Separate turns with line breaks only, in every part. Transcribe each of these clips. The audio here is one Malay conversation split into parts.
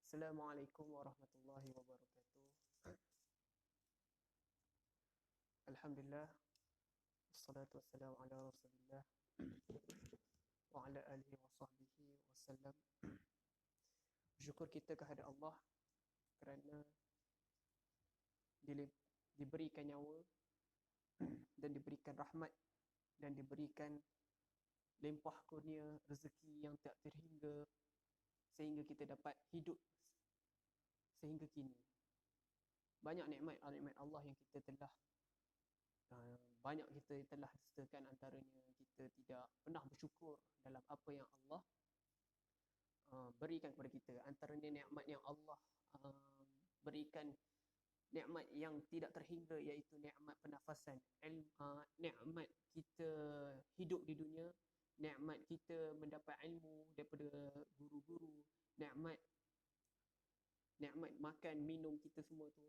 Assalamualaikum warahmatullahi wabarakatuh. Alhamdulillah, wassalatu wassalamu ala rasulillah wa ala alihi wa sahbihi wasallam. Bersyukur kita kepada Allah kerana diberikan nyawa dan diberikan rahmat dan diberikan limpah kurnia rezeki yang tak terhingga sehingga kita dapat hidup sehingga kini. Banyak nikmat-nikmat Allah yang kita telah banyak kita telah dustakan, antaranya kita tidak pernah bersyukur dalam apa yang Allah berikan kepada kita. Antaranya nikmat yang Allah berikan, nikmat yang tidak terhingga, iaitu nikmat pernafasan, nikmat kita hidup di dunia, nikmat kita mendapat ilmu daripada guru-guru, nikmat makan minum kita semua tu,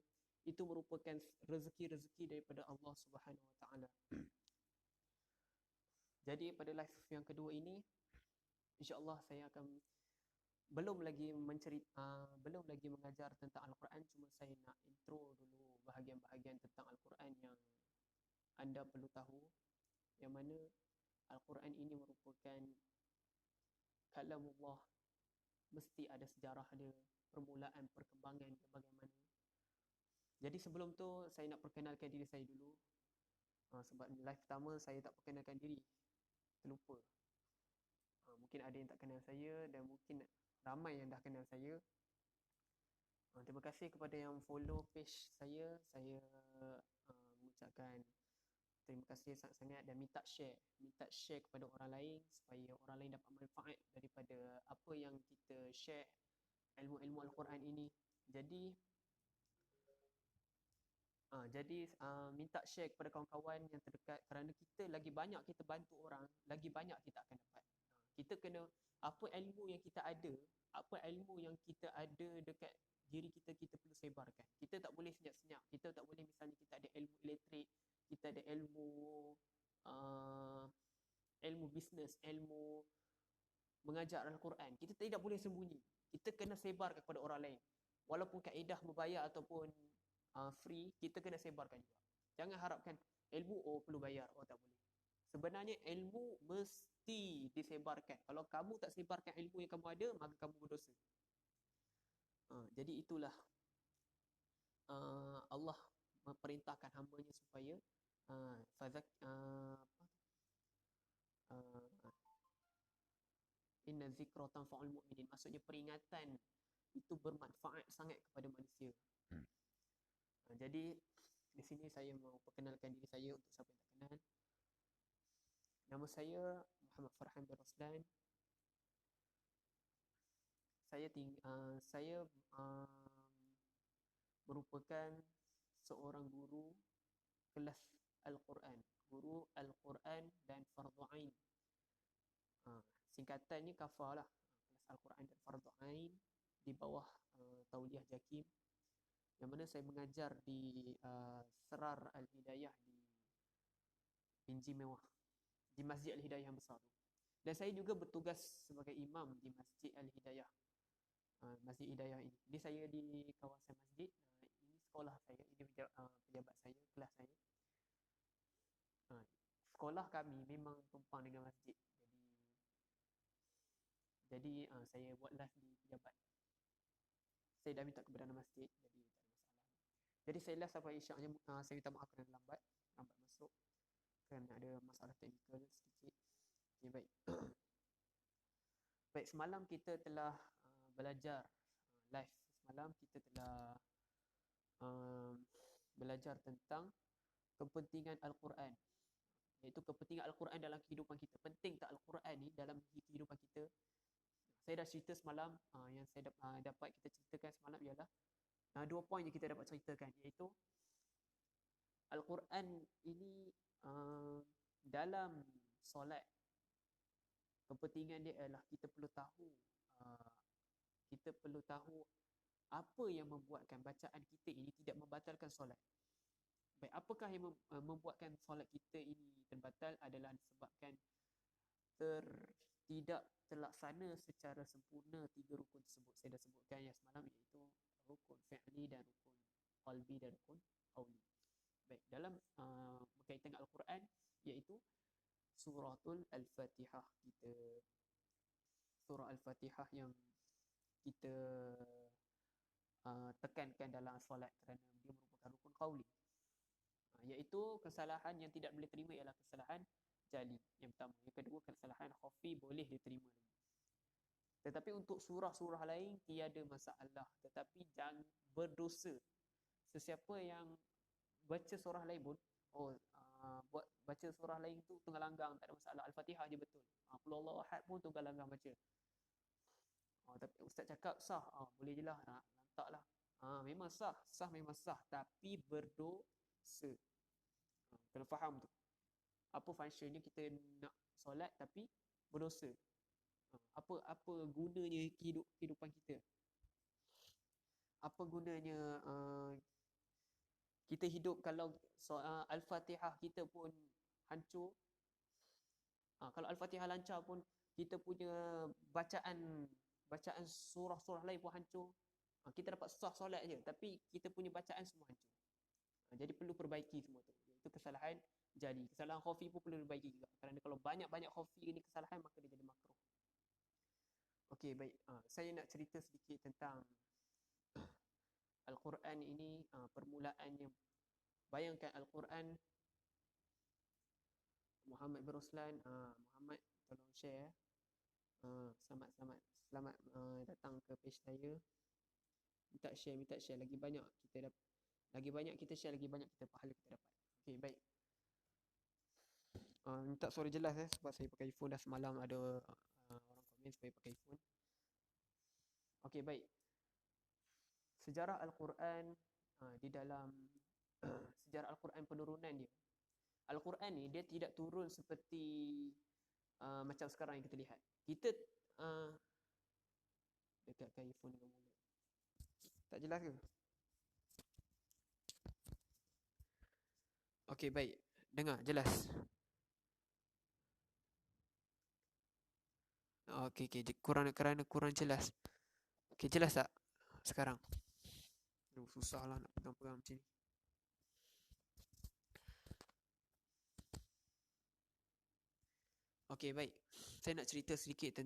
itu merupakan rezeki-rezeki daripada Allah Subhanahu Wa Taala. Jadi pada live yang kedua ini, insya-Allah saya akan belum lagi mengajar tentang Al-Quran, cuma saya nak intro dulu bahagian-bahagian tentang Al-Quran yang anda perlu tahu, yang mana Al-Quran ini merupakan kalamullah, mesti ada sejarah dia, permulaan, perkembangan dia bagaimana. Jadi sebelum tu saya nak perkenalkan diri saya dulu, sebab live pertama saya tak perkenalkan diri, terlupa. Mungkin ada yang tak kenal saya dan mungkin ramai yang dah kenal saya. Terima kasih kepada yang follow page saya. Saya mengucapkan terima kasih sangat-sangat dan minta share kepada orang lain supaya orang lain dapat manfaat daripada apa yang kita share, ilmu-ilmu Al-Quran ini. Jadi minta share kepada kawan-kawan yang terdekat, kerana kita lagi banyak kita bantu orang, lagi banyak kita akan dapat. Kita kena, apa ilmu yang kita ada dekat diri kita, kita perlu sebarkan. Kita tak boleh senyap-senyap. Kita tak boleh, misalnya kita ada ilmu elektrik, kita ada ilmu bisnes, ilmu mengajar Al-Quran, kita tidak boleh sembunyi. Kita kena sebarkan kepada orang lain. Walaupun kaedah membayar ataupun free, kita kena sebarkan juga. Jangan harapkan ilmu perlu bayar, tak boleh. Sebenarnya ilmu mesti disebarkan. Kalau kamu tak sebarkan ilmu yang kamu ada, maka kamu berdosa. Jadi itulah Allah memerintahkan hamba-Nya supaya inna zikra tanfa'ul mu'minin. Maksudnya peringatan itu bermanfaat sangat kepada manusia. Jadi di sini saya mau perkenalkan diri saya untuk siapa yang tak kenal. Nama saya Muhammad Farhan bin Roslan. Saya merupakan seorang guru kelas Al-Quran, guru Al-Quran dan Fardu Ain. Singkatannya KAFA lah, kelas Al-Quran dan Fardu Ain, di bawah Tauliah Jakim, yang mana saya mengajar di Serar Al-Hidayah di Pinji Mewah, di Masjid Al-Hidayah yang besar tu. Dan saya juga bertugas sebagai imam di Masjid Al-Hidayah, Masjid Hidayah ini. Jadi saya di kawasan masjid. Ini sekolah saya, ini pejabat saya, kelas saya. Sekolah kami memang tumpang dengan masjid. Jadi saya buat live di pejabat. Saya dah minta keberadaan masjid, jadi tak ada masalah. Jadi saya live sampai isyak-nya. Saya minta maaf kerana lambat masuk, kerana ada masalah teknikal sedikit. Okay, baik. Baik, semalam kita telah belajar live. Semalam kita telah belajar tentang kepentingan Al-Quran, iaitu kepentingan Al-Quran dalam kehidupan kita. Penting tak Al-Quran ni dalam kehidupan kita? Saya dah cerita semalam, yang saya dapat kita ceritakan semalam ialah 2 poin yang kita dapat ceritakan, iaitu Al-Quran ini dalam solat, kepentingan dia adalah kita perlu tahu apa yang membuatkan bacaan kita ini tidak membatalkan solat. Baik, apakah yang membuatkan solat kita ini terbatal? Adalah disebabkan tidak terlaksana secara sempurna 3 rukun tersebut. Saya dah sebutkan yang semalam, iaitu rukun fi'li dan rukun qalbi dan rukun qauli. Baik, dalam berkaitan dengan Al-Quran, iaitu suratul Al-Fatihah, surah Al-Fatihah yang kita tekankan dalam solat kerana dia merupakan rukun qauli. Iaitu kesalahan yang tidak boleh terima ialah kesalahan jali, yang pertama. Yang kedua, kesalahan khafi boleh diterima lagi. Tetapi untuk surah-surah lain tiada masalah, tetapi jangan berdosa. Sesiapa yang baca surah lain pun, buat baca surah lain tu tunggal langgang, tak ada masalah. Al-Fatihah je betul. Qul Allahu Ahad pun tunggal langgang baca. Tapi ustaz cakap sah, boleh je lah, lantaklah. Memang sah memang sah, tapi berdosa. Kena faham tu. Apa functionnya kita nak solat tapi berdosa? Apa gunanya kehidupan kita? Apa gunanya kita hidup kalau Al-Fatihah kita pun hancur? Kalau Al-Fatihah lancar pun kita punya bacaan surah-surah lain pun hancur. Kita dapat sah solat je, tapi kita punya bacaan semua hancur. Jadi perlu perbaiki semua tu. Itu kesalahan jali. Kesalahan khafi pun perlu perbaiki juga. Kerana kalau banyak-banyak khafi ni kesalahan, maka dia jadi makruh. Okey, baik. Saya nak cerita sedikit tentang Al-Quran ini, permulaannya. Bayangkan Al-Quran, Muhammad bin Ruslan, Muhammad tolong share. Selamat datang ke page saya. Minta share lagi banyak kita share, lagi banyak kita pahala kita dapat. Okey, baik. Minta suara jelas sebab saya pakai earphone dah. Semalam ada orang komen supaya pakai earphone. Okey, baik. Sejarah Al-Quran, di dalam sejarah Al-Quran penurunan dia. Al-Quran ni dia tidak turun seperti macam sekarang yang kita lihat. Kita dekatkan earphone dengan mulut. Tak jelas ke? Okey, baik. Dengar jelas. Okey, kurang jelas. Okey, jelas tak sekarang? Susahlah nak pegang-pegang macam ni. Okey, baik. Saya nak cerita sedikit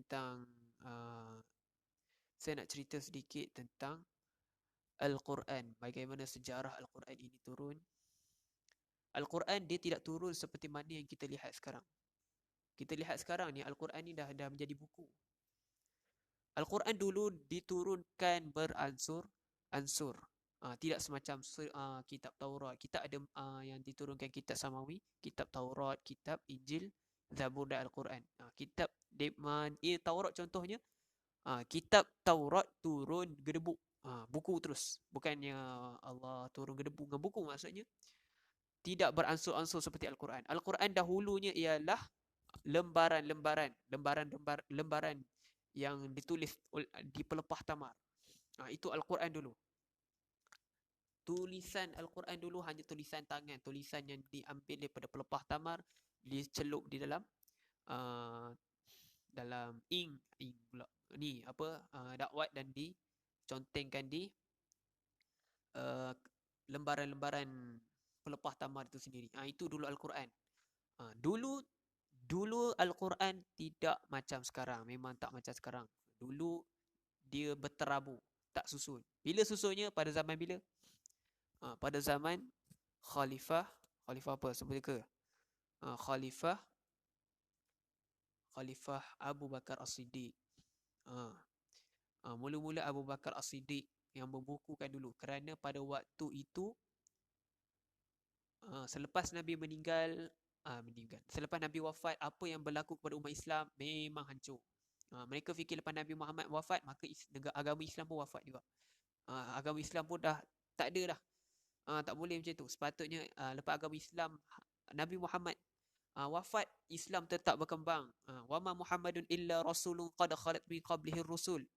tentang Al-Quran. Bagaimana sejarah Al-Quran ini turun. Al-Quran dia tidak turun seperti mana yang kita lihat sekarang. Kita lihat sekarang ni Al-Quran ni dah menjadi buku. Al-Quran dulu diturunkan beransur-ansur. Tidak semacam kitab Taurat. Kita ada yang diturunkan kitab Samawi, kitab Taurat, kitab Injil, Zabur dan Al-Quran. Kitab Taurat contohnya, kitab Taurat turun gedebuk, buku terus. Bukannya Allah turun gedebuk dengan buku, maksudnya tidak beransur-ansur seperti Al-Quran. Al-Quran dahulunya ialah lembaran yang ditulis di pelepah tamar. Itu Al-Quran dulu. Tulisan Al-Quran dulu hanya tulisan tangan, tulisan yang diambil daripada pelepah tamar, dicelup di dalam ink pula ni dakwat, dan dicontengkan di lembaran-lembaran pelepah tamar itu sendiri. Itu dulu Al-Quran. Dulu Al-Quran tidak macam sekarang. Memang tak macam sekarang. Dulu dia berterabu, tak susun. Bila susunnya? Pada zaman bila? Pada zaman Khalifah apa sebut ke? Khalifah Abu Bakar As-Siddiq. Mula-mula Abu Bakar As-Siddiq yang membukukan dulu, kerana pada waktu itu selepas Nabi meninggal, selepas Nabi wafat, apa yang berlaku kepada umat Islam memang hancur. Mereka fikir lepas Nabi Muhammad wafat, maka agama Islam pun wafat juga. Agama Islam pun dah tak ada dah. Tak boleh macam tu. Sepatutnya lepas agama Islam, Nabi Muhammad wafat, Islam tetap berkembang. Wa ma Muhammadun illa rasulun qad khalat min qablihi rusul.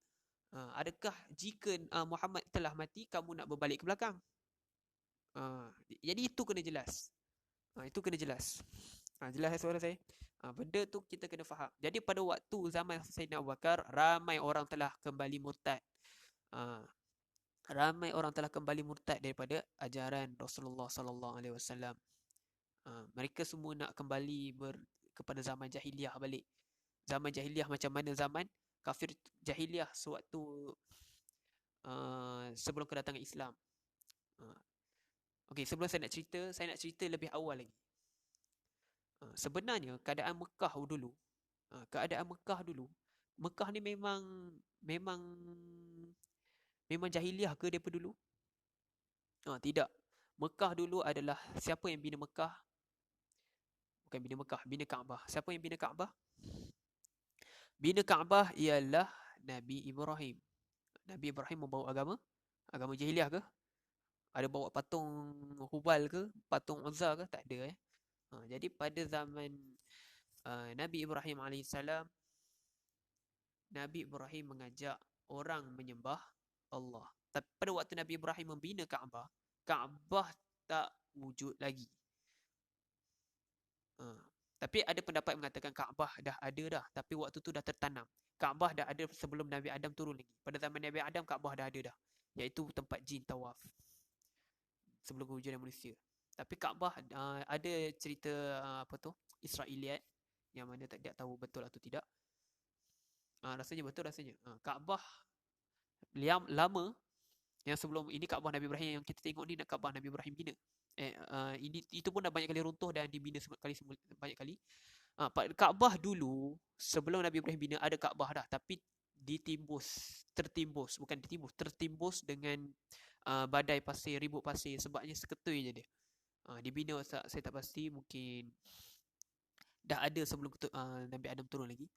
Adakah jika Muhammad telah mati, kamu nak berbalik ke belakang? Jadi itu kena jelas. Itu kena jelas. Jelas suara saya? Benda tu kita kena faham. Jadi pada waktu zaman Sayyidina Abu Bakar, ramai orang telah kembali murtad. Ramai orang telah kembali murtad daripada ajaran Rasulullah sallallahu alaihi wasallam. Mereka semua nak kembali kepada zaman jahiliah balik. Zaman jahiliah macam mana? Zaman kafir jahiliah sewaktu sebelum kedatangan Islam. Okey, sebelum saya nak cerita lebih awal lagi. Sebenarnya keadaan Mekah dulu, Mekah ni memang jahiliah ke daripada dulu? Tidak. Mekah dulu adalah, siapa yang bina Mekah? Bukan bina Mekah, bina Kaabah. Siapa yang bina Kaabah? Bina Kaabah ialah Nabi Ibrahim. Nabi Ibrahim membawa agama jahiliah ke? Ada bawa patung Hubal ke? Patung Uzza ke? Tak ada. Jadi pada zaman Nabi Ibrahim AS, Nabi Ibrahim mengajak orang menyembah Allah. Tapi pada waktu Nabi Ibrahim membina Kaabah, Kaabah tak wujud lagi. Tapi ada pendapat mengatakan Kaabah dah ada dah, tapi waktu tu dah tertanam. Kaabah dah ada sebelum Nabi Adam turun lagi. Pada zaman Nabi Adam, Kaabah dah ada dah, iaitu tempat jin tawaf sebelum kewujudan manusia. Tapi Kaabah ada cerita Israiliyat yang mana tak tahu betul atau tidak. Rasanya betul, rasanya. Kaabah lama yang sebelum ini, Kaabah Nabi Ibrahim yang kita tengok ni, Kaabah Nabi Ibrahim bina. Itu pun dah banyak kali runtuh dan dibina banyak kali. Kaabah dulu sebelum Nabi Ibrahim bina ada Kaabah dah, tapi tertimbus dengan badai pasir, ribut pasir, sebabnya seketui je dia. Dibina saya tak pasti, mungkin dah ada sebelum Nabi Adam turun lagi.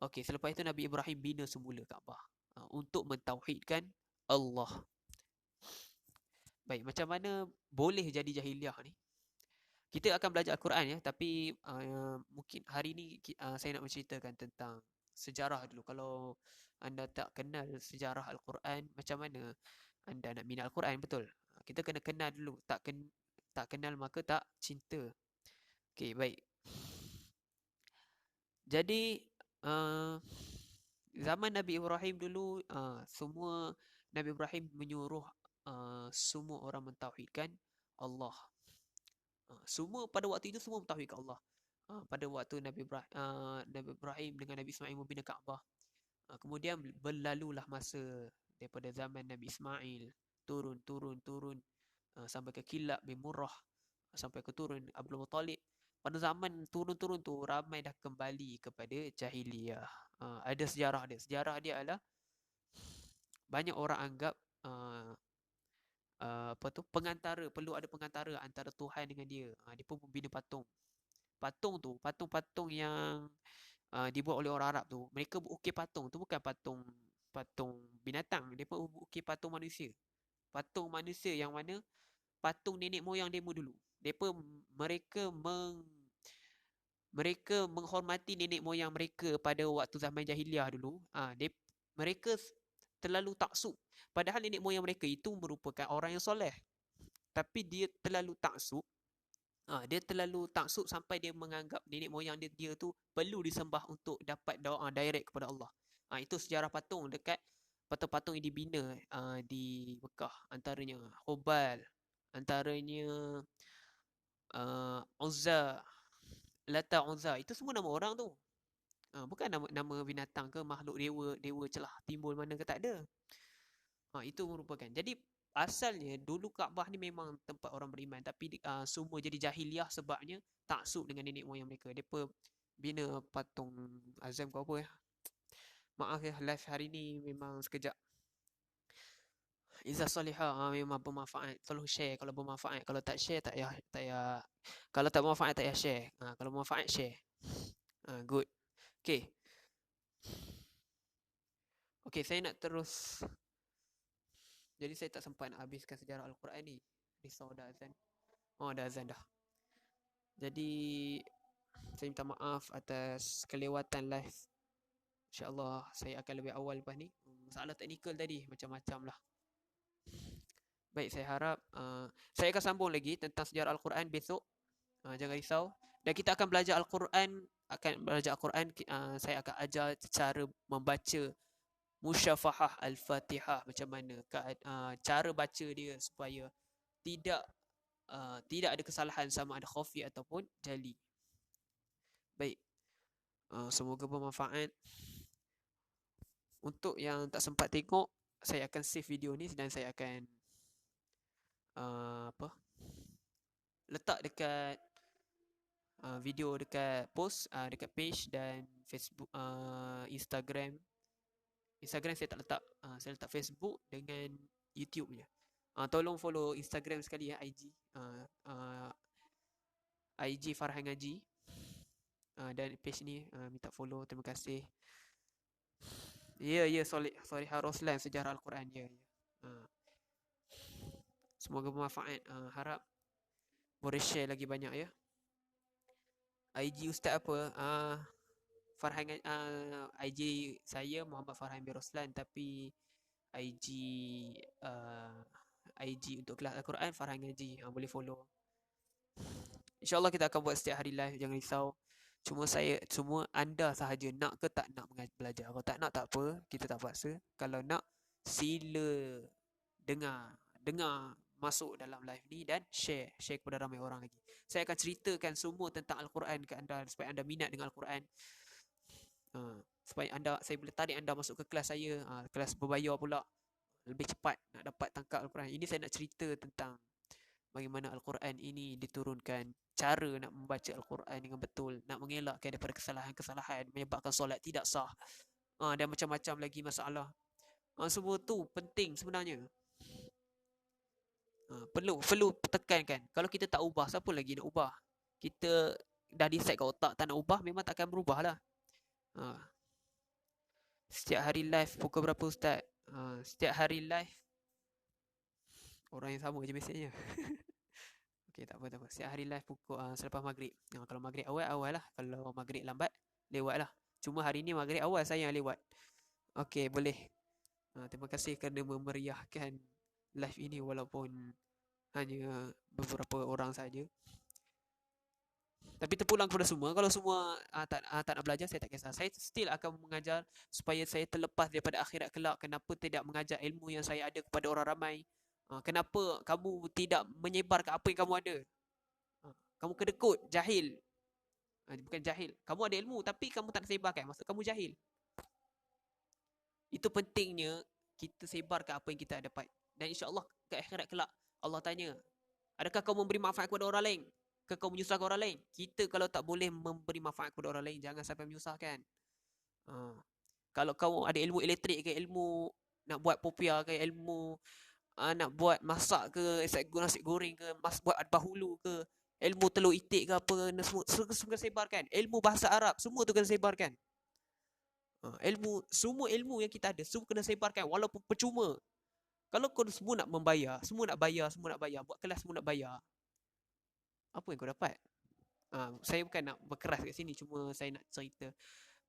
Okey, selepas itu Nabi Ibrahim bina semula Kaabah untuk mentauhidkan Allah. Baik, macam mana boleh jadi jahiliah ni? Kita akan belajar Al-Quran ya, tapi mungkin hari ni saya nak menceritakan tentang sejarah dulu. Kalau anda tak kenal sejarah Al-Quran, macam mana anda nak minat Al-Quran? Betul. Kita kena kenal dulu. Tak kenal maka tak cinta. Okey, baik. Jadi zaman Nabi Ibrahim dulu, semua Nabi Ibrahim menyuruh semua orang mentauhidkan Allah. Semua pada waktu itu semua mentauhidkan Allah. Pada waktu Nabi Ibrahim dengan Nabi Ismail membina Kaabah, kemudian berlalulah masa daripada zaman Nabi Ismail turun sampai ke Kilab bin Murrah, sampai ke turun Abdul Muttalib. Pada zaman turun tu ramai dah kembali kepada jahiliyah. Ada sejarah dia. Sejarah dia adalah banyak orang anggap perlu ada pengantara antara Tuhan dengan dia. Dia pun membina patung. Patung yang dibuat oleh orang Arab tu, mereka ukir patung tu bukan patung binatang, dia pun ukir patung manusia. Patung manusia yang mana patung nenek moyang demo dulu. Mereka menghormati nenek moyang mereka pada waktu zaman jahiliah dulu. Mereka terlalu taksub. Padahal nenek moyang mereka itu merupakan orang yang soleh, tapi dia terlalu taksub. Dia terlalu taksub sampai dia menganggap nenek moyang dia tu perlu disembah untuk dapat doa direct kepada Allah. Itu sejarah patung dekat patung-patung yang dibina di Mekah. Antaranya Hubal, antaranya Uzza, Lata, Uzza. Itu semua nama orang tu. Bukan nama binatang ke makhluk dewa celah timbul mana ke, tak ada. Itu merupakan. Jadi asalnya dulu Kaabah ni memang tempat orang beriman, tapi semua jadi jahiliah sebabnya taksub dengan nenek moyang mereka. Depa bina patung Azam ke apa ya. Maaf ya, live hari ni memang sekejap. Izzah Salihah memang bermanfaat. Tolong share kalau bermanfaat. Kalau tak share tak payah. Kalau tak bermanfaat tak payah share. Kalau bermanfaat share. Good. Okay. Okay, saya nak terus. Jadi saya tak sempat nak habiskan sejarah Al-Quran ni. Risau dah azan. Dah azan dah. Jadi saya minta maaf atas kelewatan live. InsyaAllah saya akan lebih awal lepas ni. Masalah teknikal tadi macam-macam lah. Baik, saya harap saya akan sambung lagi tentang sejarah Al-Quran besok. Jangan risau. Dan kita akan belajar Al-Quran, saya akan ajar cara membaca musyafahah Al-Fatihah macam mana, cara baca dia supaya tidak tidak ada kesalahan sama ada khafi ataupun jali. Baik, semoga bermanfaat. Untuk yang tak sempat tengok, saya akan save video ni dan saya akan letak dekat video dekat post, dekat page dan Facebook, Instagram saya tak letak, saya letak Facebook dengan YouTube je. Tolong follow Instagram sekali ya, IG Farhan Ngaji, dan page ni minta follow. Terima kasih. Ya, Solihah Roslan Sejarah Al-Quran. Ya. Semoga bermanfaat. Harap boleh share lagi banyak ya. IG Ustaz apa? Farhan, IG saya Muhammad Farhan bin Roslan, tapi IG untuk kelas Al-Quran Farhan Ngaji. Boleh follow. InsyaAllah kita akan buat setiap hari live, jangan risau. Cuma anda sahaja nak ke tak nak belajar. Kalau tak nak tak apa, kita tak paksa. Kalau nak, sila dengar masuk dalam live ni dan share kepada ramai orang lagi. Saya akan ceritakan semua tentang Al-Quran ke anda supaya anda minat dengan Al-Quran. Supaya saya boleh tarik anda masuk ke kelas saya, kelas berbayar pula, lebih cepat nak dapat tangkap Al-Quran. Ini saya nak cerita tentang bagaimana Al-Quran ini diturunkan, cara nak membaca Al-Quran dengan betul, nak mengelakkan daripada kesalahan-kesalahan menyebabkan solat tidak sah, dan macam-macam lagi masalah. Semua tu penting sebenarnya. Perlu tekankan. Kalau kita tak ubah, siapa lagi nak ubah? Kita dah decide kat otak tak nak ubah, memang takkan berubah lah. Setiap hari live pukul berapa Ustaz? Setiap hari live orang yang sama je mesejnya. Okay, tak apa. Setiap hari live pukul selepas maghrib. Kalau maghrib awal lah. Kalau maghrib lambat, lewat lah. Cuma hari ni maghrib awal saya yang lewat. Okay, boleh. Terima kasih kerana memeriahkan live ini walaupun hanya beberapa orang saja. Tapi terpulang kepada semua. Kalau semua tak nak belajar, saya tak kisah. Saya still akan mengajar supaya saya terlepas daripada akhirat kelak. Kenapa tidak mengajar ilmu yang saya ada kepada orang ramai? Kenapa kamu tidak menyebarkan apa yang kamu ada? Kamu kedekut, jahil. Bukan jahil, kamu ada ilmu tapi kamu tak sebarkan, maksud kamu jahil. Itu pentingnya kita sebarkan apa yang kita dapat. Dan insya-Allah ke akhirat kelak Allah tanya, adakah kau memberi manfaat kepada orang lain? Ke kau menyusahkan orang lain? Kita kalau tak boleh memberi manfaat kepada orang lain, jangan sampai menyusahkan. Kalau kau ada ilmu elektrik ke, ilmu nak buat popiah ke, ilmu nak buat masak ke, nasi goreng ke, buat bahulu ke, ilmu telur itik ke apa, semua sebarkan. Ilmu bahasa Arab, semua tu kena sebarkan. Semua ilmu yang kita ada, semua kena sebarkan walaupun percuma. Kalau kau semua nak membayar, semua nak bayar, buat kelas semua nak bayar, apa yang kau dapat? Saya bukan nak berkeras kat sini, cuma saya nak cerita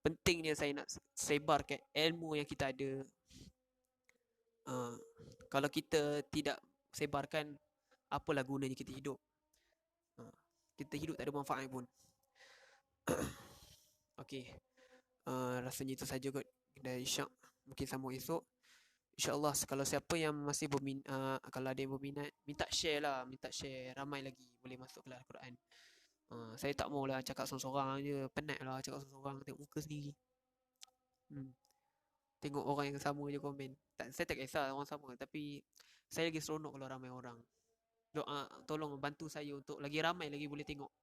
pentingnya saya nak sebarkan ilmu yang kita ada. Kalau kita tidak sebarkan, apalah gunanya kita hidup? Kita hidup tak ada manfaat pun. Okay, rasanya itu saja kot. Dan insya mungkin sambung esok. InsyaAllah kalau siapa yang masih berminat, kalau ada yang berminat, minta share ramai lagi boleh masuk kelas Al-Quran. Saya tak maulah cakap seorang-seorang je, penat lah cakap seorang-seorang, tengok muka sendiri. Tengok orang yang sama je komen. Saya tak kisah orang sama, tapi saya lagi seronok kalau ramai orang. Tolong bantu saya untuk lagi ramai lagi boleh tengok.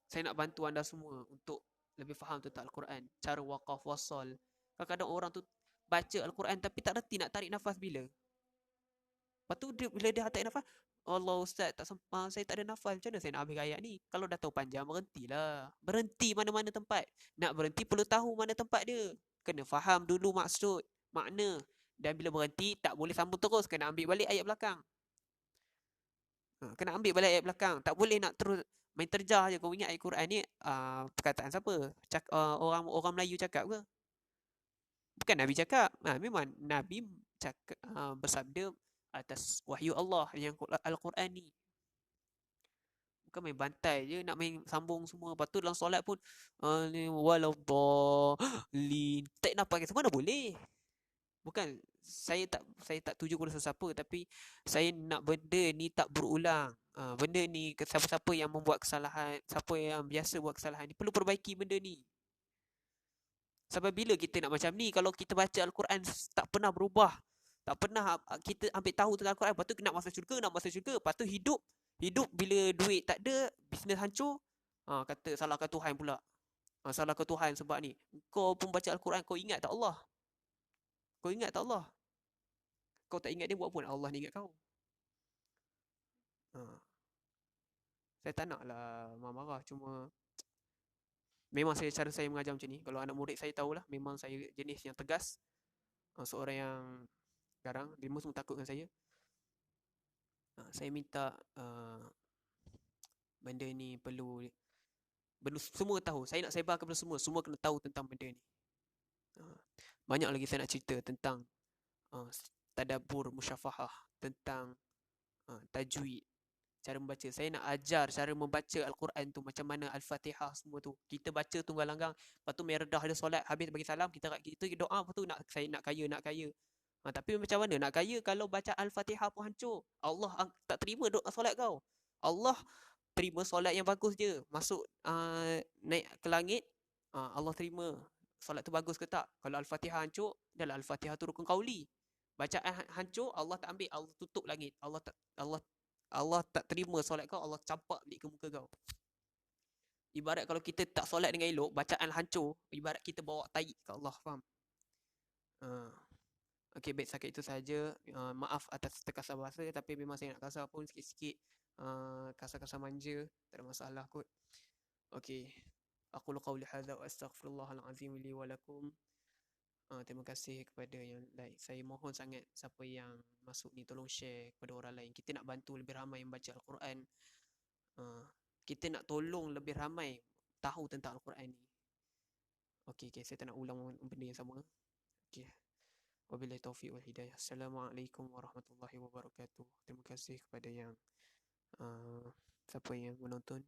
Saya nak bantu anda semua untuk lebih faham tentang Al-Quran, cara waqaf, wasal. Kadang-kadang orang tu baca Al-Quran tapi tak reti nak tarik nafas bila. Lepas tu bila dia tarik nafas, Allah Ustaz, saya tak ada nafas, macam mana saya nak habis ayat ni? Kalau dah tahu panjang, berhentilah. Berhenti mana-mana tempat. Nak berhenti perlu tahu mana tempat dia. Kena faham dulu maksud, makna. Dan bila berhenti, tak boleh sambung terus. Kena ambil balik ayat belakang. Kena ambil balik ayat belakang. Tak boleh nak terus main terjah je. Kau ingat ayat Quran ni perkataan siapa? Orang Melayu cakap ke? Bukan Nabi cakap. Memang Nabi cakap, bersabda atas wahyu Allah yang Al-Quran ni. Bukan main bantai je, nak main sambung semua. Lepas tu dalam solat pun ni waladdallin. Tak nampak semua dah boleh. Bukan saya tak tuju kepada sesiapa, tapi saya nak benda ni tak berulang. Benda ni siapa-siapa yang membuat kesalahan, siapa yang biasa buat kesalahan ni perlu perbaiki benda ni. Sampai bila kita nak macam ni? Kalau kita baca Al-Quran tak pernah berubah, tak pernah kita ambil tahu tentang Al-Quran, lepas tu nak masuk syurga, lepas tu hidup bila duit tak ada, bisnes hancur, kata salahkan Tuhan pula. Salahkan Tuhan sebab ni. Kau pun baca Al-Quran, kau ingat tak Allah? Kau ingat tak Allah? Kau tak ingat dia, buat pun Allah ni ingat kau. Saya tak nak lah marah-marah, cuma memang cara saya mengajar macam ni. Kalau anak murid saya tahulah, memang saya jenis yang tegas. Seorang yang garang, dia semua takut dengan saya. Saya minta benda ni perlu semua tahu. Saya nak sebar kepada semua kena tahu tentang benda ni. Banyak lagi saya nak cerita tentang tadabbur musyafahah, tentang tajwid, cara membaca. Saya nak ajar cara membaca Al-Quran tu, macam mana Al-Fatihah semua tu. Kita baca tunggal langgang, lepas tu meredah ada solat, habis bagi salam, kita doa, lepas tu saya nak kaya. Tapi macam mana nak kaya kalau baca Al-Fatihah pun hancur? Allah tak terima doa solat kau. Allah terima solat yang bagus je. Masuk naik ke langit, Allah terima solat tu bagus ke tak. Kalau Al-Fatihah hancur, dah Al-Fatihah tu rukun qauli. Bacaan hancur, Allah tak ambil, Allah tutup langit. Allah tak terima solat kau, Allah campak balik ke muka kau. Ibarat kalau kita tak solat dengan elok, bacaan hancur, ibarat kita bawa tai ke Allah, faham? Okey, baik, sakit itu saja. Maaf atas terkasar bahasa, tapi memang saya nak kasar pun sikit-sikit. Kasar-kasar manja, tak ada masalah kot. Okey. Aqulu qawli hadza wa astaghfirullahal azim li wa lakum. Terima kasih kepada yang like. Saya mohon sangat siapa yang masuk ni tolong share kepada orang lain. Kita nak bantu lebih ramai yang baca Al-Quran. Kita nak tolong lebih ramai tahu tentang Al-Quran ni. Okey, saya tak nak ulang benda yang sama. Okey. Wabillahi taufiq wal hidayah. Assalamualaikum warahmatullahi wabarakatuh. Terima kasih kepada yang siapa yang menonton.